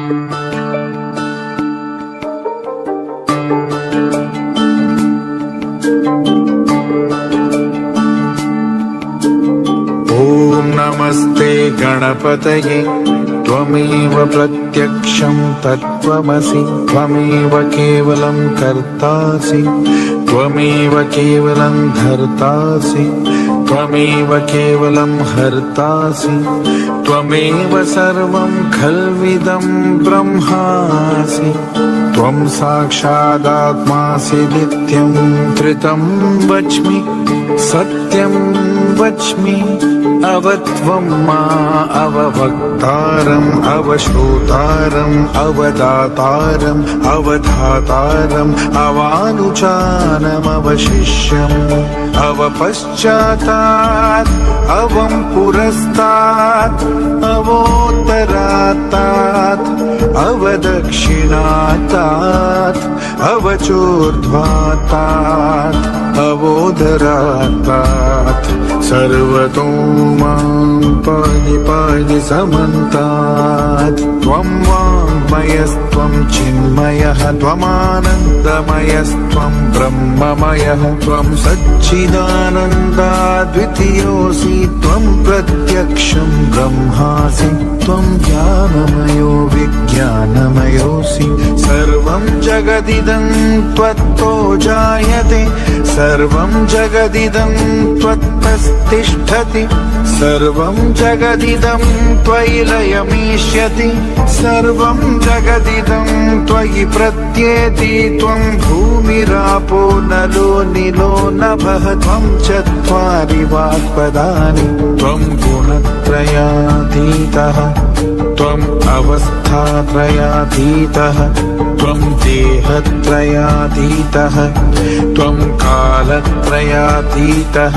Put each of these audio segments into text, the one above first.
नमस्ते गणपतये त्वमेव प्रत्यक्षं तत्त्वमसि त्वमेव केवलं कर्तासि त्वमेव केवलं धर्तासि त्वमेव केवलं हर्तासि त्वमेव सर्वं खल्विदं ब्रह्मासि त्वं साक्षादात्मासि नित्यं त्रितं वच्मि सत्यं वच्मि अवत्वं मा अववक्तारम् अवश्रोतारम् अवदातारम् अवधातारम् अवानुचानम् अवशिष्यम् अवपश्चातात् अवं पुरस्तात् अवोत्तरात्तात् अवदक्षिणात्तात् अवचोर्ध्वात्तात् अवोदरात्तात् सर्वतो मां पाहि पाहि समन्तात् त्वं वाङ्मयस्त्वं चिन्मयः त्वमानन्दमयस्त्वं ब्रह्ममयः त्वं सच्चिदानन्दाद्वितीयोऽसि त्वं प्रत्यक्षं ब्रह्मासि त्वं ज्ञानमयो विज्ञानमयोऽसि सर्वं जगदिदं त्वत्तो जायते सर्वं जगदिदं त्वत्तस्तिष्ठति सर्वं जगदिदं त्वयि लयमीष्यति सर्वं जगदिदं त्वयि प्रत्येति त्वं भूमिरापो नलो निलो नभः त्वं चत्वारि वाक्पदानि त्वं गुणत्रयातीतः त्वम् अवस्थात्रयातीतः त्वं देहत्रयातीतः त्वं कालत्रयातीतः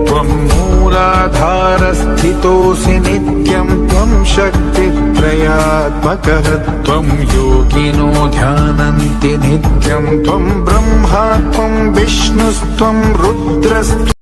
त्वं मूलाधारस्थितोऽसि नित्यं त्वं शक्तित्रयात्मकः त्वं योगिनो ध्यानन्ति नित्यं त्वं ब्रह्मा त्वं विष्णुस्त्वं रुद्रस्त्वं